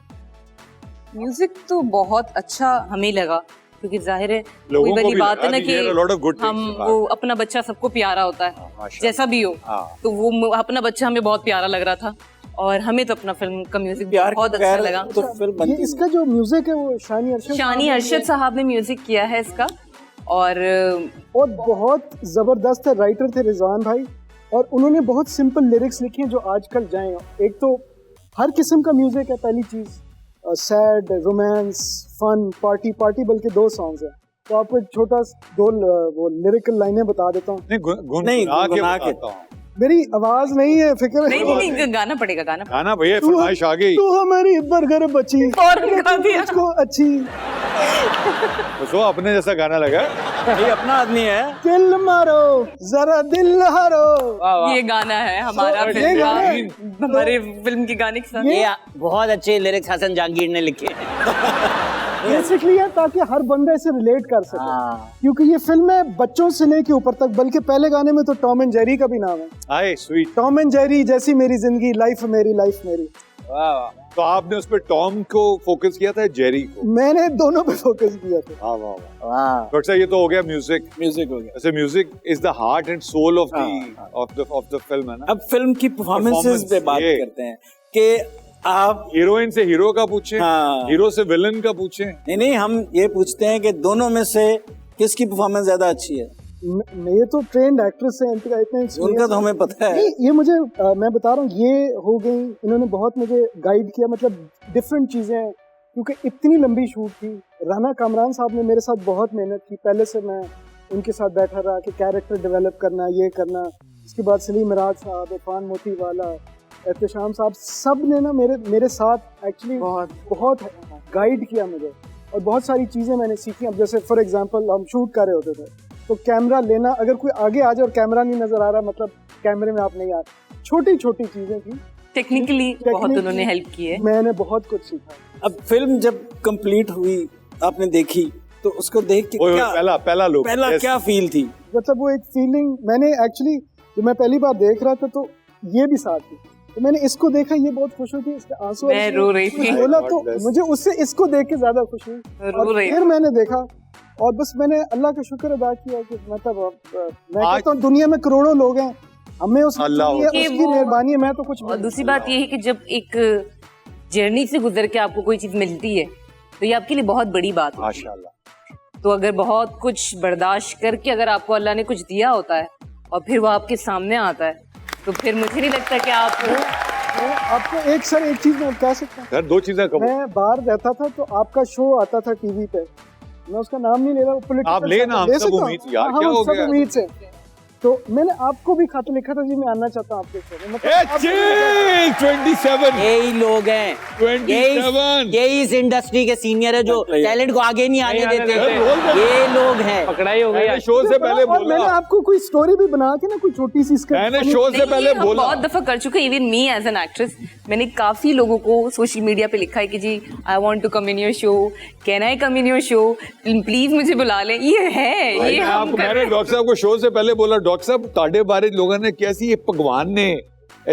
म्यूजिक तो बहुत अच्छा हमें लगा, क्योंकि जाहिर है लोगों वही को वाली भी बात लगा है ना कि कि ये a lot of good हम things वो अपना बच्चा सबको प्यारा होता है, माशाल्लाह। जैसा भी हो। हाँ। तो वो अपना बच्चा हमें बहुत प्यारा लग रहा था, और हमें तो अपना फिल्म का म्यूजिक प्यार बहुत के अच्छा बगैर लगा। तो फिल्म ये बनती इसका जो म्यूजिक है वो शानी अरशद शानी अरशद साहब ने म्यूजिक किया है इसका, और और बहुत जबरदस्त है, राइटर थे रिजवान भाई, और उन्होंने बहुत सिंपल लिरिक्स लिखे हैं जो आजकल जाएं। एक तो हर किस्म का म्यूजिक है, पहली चीज sad, romance, fun, party party, बल्कि 2 सॉन्ग्स हैं। तो आपको एक छोटा वो लिरिकल लाइनें बता देता हूँ। नहीं, नहीं, गुनगुना के गुनगुना के। बताता हूँ। मेरी आवाज नहीं है, फिक्र नहीं नहीं नहीं, गाना पड़ेगा, गाना गाना भैया फरमाइश आ गई। तू हमारी बर्गर बची और गा दिया। मुझको अच्छी, तो अपने जैसा गाना लगा। ये अपना आदमी है। दिल मारो जरा दिल हारो। वाह वाह। ये गाना है हमारा ये फिल्म गाना का, है। हमारे फिल्म के गाने के साथ। ये बहुत अच्छे लिरिक्स हसन जहांगीर ने लिखे हैं। बेसिकली है ताकि हर बंदा इसे रिलेट कर सके, हाँ। क्योंकि ये फिल्म है बच्चों से लेके ऊपर तक। बल्कि पहले गाने में तो टॉम एंड जेरी का भी नाम है, आए स्वीट। टॉम एंड जेरी जैसी मेरी जिंदगी, लाइफ मेरी, लाइफ मेरी। वाह वाह। तो आपने उस पर टॉम को फोकस किया था, जेरी को? मैंने दोनों पे फोकस किया था। वाह वाह वाह। वाह। डॉक्टर साहब, ये तो हो गया म्यूजिक। म्यूजिक हो गया। ऐसे music is the heart and soul of हाँ, ऑफ द फिल्म है ना। अब फिल्म की परफॉर्मेंसेस पे बात ये। करते हैं कि आप हीरोइन से हीरो का पूछे, हाँ। हीरो से विलन का पूछे। नहीं, हम ये पूछते हैं कि दोनों में से किसकी परफॉर्मेंस ज्यादा अच्छी है। ये तो ट्रेंड एक्ट्रेस है, इनका इतना उनका तो हमें पता है। नहीं, ये मुझे मैं बता रहा हूँ, ये हो गई, इन्होंने बहुत मुझे गाइड किया, मतलब डिफरेंट चीजें हैं, क्योंकि इतनी लंबी शूट थी। राना कामरान साहब ने मेरे साथ बहुत मेहनत की, पहले से मैं उनके साथ बैठा रहा कि कैरेक्टर डेवलप करना, ये करना। इसके बाद सलीम मिराज साहब, इरफान मोतीवाला, एहतशाम साहब, सब ने ना मेरे साथ एक्चुअली बहुत गाइड किया मुझे, और बहुत सारी चीज़ें मैंने सीखी। अब जैसे फॉर एग्जांपल हम शूट कर रहे होते थे तो कैमरा लेना, अगर कोई आगे आ जाए और कैमरा नहीं नजर आ रहा, मतलब कैमरे में आप नहीं आ रहे, छोटी छोटी चीज़ें थी। टेक्निकली बहुत उन्होंने हेल्प की है। मैंने बहुत कुछ सीखा। अब फिल्म जब कंप्लीट हुई, आपने देखी, तो उसको देख के ओए, क्या पहला लुक, पहला yes। क्या फील थी? मतलब वो एक फीलिंग मैंने एक्चुअली, जब मैं पहली बार देख रहा था तो ये भी साथ थी, तो मैंने इसको देखा, ये बहुत खुश हुई थी, इसके आंसू मैं रो रही थी। बोला, God तो bless। मुझे उससे इसको देख के ज्यादा खुश हुई। रो और रही फिर मैंने देखा, और बस मैंने अल्लाह का शुक्र अदा किया कि मतलब मैं आज- कहता हूँ दुनिया में करोड़ों लोग हैं, हमें अल्लाह उसकी वो- मेहरबानी है, मैं तो कुछ और दूसरी बात ये है कि जब एक जर्नी से गुजर के आपको कोई चीज मिलती है तो ये आपके लिए बहुत बड़ी बात है। माशाल्लाह। तो अगर बहुत कुछ बर्दाश्त करके अगर आपको अल्लाह ने कुछ दिया होता है और फिर वो आपके सामने आता है, तो फिर मुझे नहीं लगता कि आप मैं आपको एक चीज मैं कह सकता हूँ। सर, दो चीजें कहो। मैं बाहर रहता था तो आपका शो आता था टीवी पे, मैं उसका नाम नहीं ले रहा, वो political आप ले ना, हम ले सब सकता हूँ? उम्मीद से यार, हाँ, क्या हम हो सब गया? उम्मीद से। तो मैंने आपको भी खत लिखा था जी, मैं आना चाहता हूँ आपके शो में। मतलब 27 यही लोग हैं, 27 यही इस इंडस्ट्री के सीनियर है जो टैलेंट को आगे नहीं आने देते। ये लोग हैं। पकड़ाई हो गई मैंने आज। शो से पहले और मैंने बोला, आपको कोई स्टोरी भी बना के ना, कोई छोटी सी इसका मैंने शो से पहले ये हम बोला। बहुत दफा कर चुके, even me as an actress मैंने काफी लोगों को सोशल मीडिया पे लिखा है कि जी I want to come in your show, can I come in your show, please मुझे बुला लें। ये है, ये हम कर मैंने डॉक्टर साहब को शो से पहले बोला, डॉक्टर साहब ताड़े बारे लोगों ने कैसी ये भगवान ने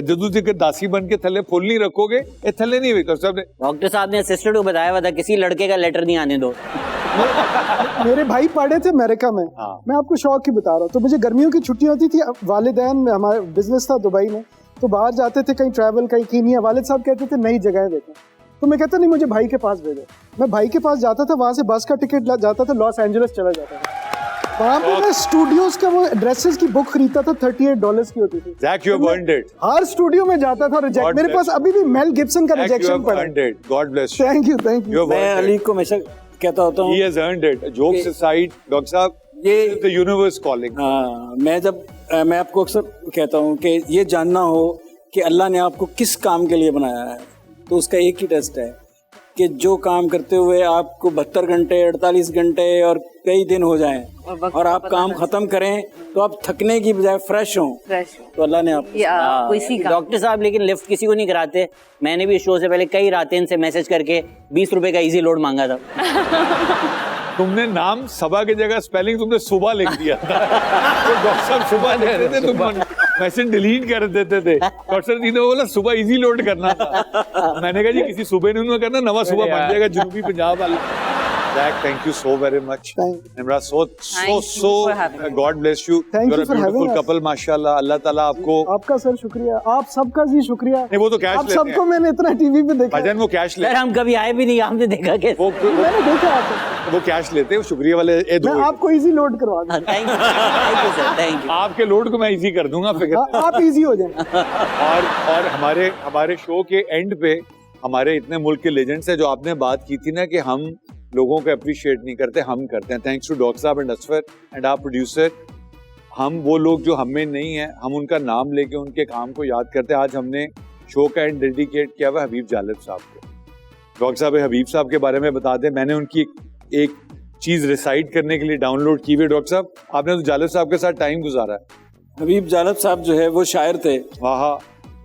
जदू जी के दासी बन के थले फुल नहीं रखोगे, ये थले नहीं हुई। डॉक्टर साहब ने असिस्टेंट को बताया हुआ था किसी लड़के का लेटर नहीं आने दो। मेरे भाई पढ़े थे अमेरिका में। हाँ। मैं आपको शौक की बता रहा हूँ। तो मुझे गर्मियों की छुट्टी होती थी, वालिदैन में हमारा बिजनेस था दुबई में, तो बाहर जाते थे कहीं ट्रैवल, कहीं कीनिया। वालिद साहब कहते थे नई जगह देखें, तो मैं कहता नहीं मुझे भाई के पास भेजो। मैं भाई के पास जाता था, वहां से बस का टिकट जाता था, लॉस एंजलिस चला जाता था। वहां पे मैं स्टूडियोज का वो ड्रेसेस की बुक खरीदता था, $38 की होती थी। Zach, you have earned it. Her studio में जाता था रिजेक्ट। God मेरे bless पास अभी भी मेल गिब्सन का Zach, you रिजेक्शन have पड़ा earned it. God bless you. Thank you You have मैं earned अली it. को हमेशा कहता होता हूँ, He has earned it. Jokes aside, doctor साहब, ये the universe calling. हाँ, मैं आपको अक्सर कहता हूँ कि ये जानना हो कि अल्लाह ने आपको किस काम के लिए बनाया है, तो उसका एक ही टेस्ट है कि जो काम करते हुए आपको 72 घंटे 48 घंटे और कई दिन हो जाएं और आप काम खत्म करें तो आप थकने की बजाय फ्रेश हों, तो अल्लाह ने आपको इसी का डॉक्टर साहब लेकिन लिफ्ट किसी को नहीं कराते। मैंने भी शो से पहले कई रातें इनसे मैसेज करके 20 रुपए का इजी लोड मांगा था। तुमने नाम सबा की जगह स्पेलिंग तुमने सुबह लिख दिया था। तो डॉक्टर साहब सुबह लिखते थे, तुम मैसेज डिलीट कर देते थे। डॉक्टर साहब ने बोला सुबह इजी लोड करना था। मैंने कहा जी किसी सूबे ने उन्होंने करना, नवा सुबह बन जाएगा जनूबी पंजाब वाला। Zach, thank you so very much. Imran, so God bless you. Thank You're you a for having beautiful us. couple, माशाल्लाह। अल्लाह ताला आपको, आपका सर शुक्रिया, आप सबका जी शुक्रिया। नहीं वो तो कैश आप लेते सबको हैं मैंने इतना टीवी पे देखा। भाईजान, वो कैश सर लेते हम कभी आए भी नहीं, हमने देखा कैसे? मैंने देखा आपको। वो कैश लेते हैं, वो शुक्रिया वाले ए दो। मैं आपको इजी लोड करवा दूं। Thank you sir, thank you. आपके लोड को मैं इजी कर दूंगा, फिक्र। आप इजी हो जाए। और हमारे शो के एंड पे हमारे इतने मुल्क के लेजेंड्स हैं, जो आपने बात की थी ना कि हम लोगों को अप्रिशिएट नहीं करते, हम करते हैं। थैंक्स टू डॉक्टर साहब and Asfar and our producer. हम वो लोग जो हमें नहीं है, हम उनका नाम लेके उनके काम को याद करते हैं। आज हमने शो का एंड डेडिकेट किया हुआ हबीब जालिब साहब को। डॉक्टर साहब हबीब साहब के बारे में बता दें, मैंने उनकी एक चीज रिसाइट करने के लिए डाउनलोड की हुई। डॉक्टर साहब, आपने तो जालिब साहब के साथ टाइम गुजारा है। हबीब जालिब साहब जो है वो शायर थे, वाह,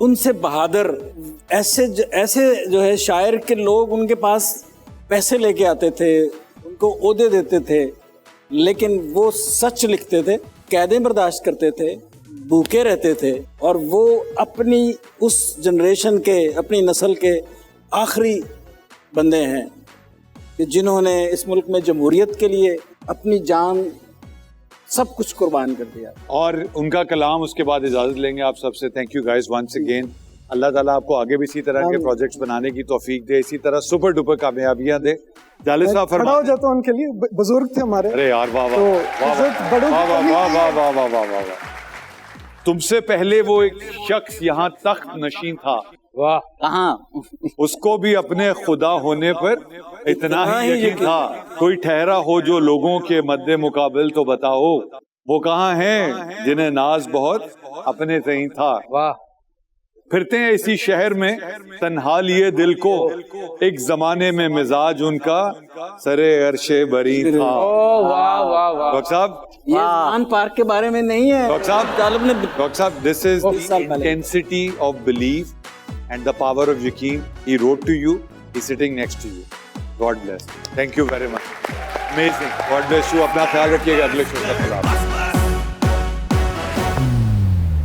उनसे बहादुर ऐसे जो है शायर के लोग उनके पास पैसे लेके आते थे, उनको ओहदे देते थे, लेकिन वो सच लिखते थे, कैदें बर्दाश्त करते थे, भूखे रहते थे, और वो अपनी उस जनरेशन के, अपनी नस्ल के आखिरी बंदे हैं कि जिन्होंने इस मुल्क में जमहूरियत के लिए अपनी जान सब कुछ कुर्बान कर दिया। और उनका कलाम उसके बाद इजाजत लेंगे आप सबसे। Thank you guys once again. Allah ताला आपको आगे भी इसी तरह के प्रोजेक्ट्स बनाने की तौफीक दे, इसी तरह सुपर डुपर कामयाबियां दे। जालिब साहब खड़ा हो जाता हूं उनके लिए, बुजुर्ग थे हमारे। अरे यार वाह वाह तो वाह बड़ों वाह की वाह कमी वाह नहीं वाह है। वाह वाह वाह वाह वाह। तुमसे पहले वो एक शख्स यहाँ तख्त नशीन था, वाह, कहाँ? उसको भी अपने खुदा होने पर इतना ही यकीन था। कोई ठहरा हो जो लोगों के मद्दे मुकाबिल तो बताओ, वो कहाँ हैं जिन्हें नाज बहुत अपने तहीं था। वाह। फिरते हैं इसी शहर में तन्हा लिए दिल को, एक जमाने में मिजाज उनका सरे अरशे बरी था। ओ वाह वाह वाह। डॉक्टर साहब, ये मान पार्क के बारे में नहीं है डॉक्टर साहब, जालिब ने। डॉक्टर साहब, this is the intensity of belief and the power of यकीन। He wrote to you, he sitting next to you. God bless, thank you very much, amazing. God bless you, अपना ख्याल रखिएगा। अगले show तक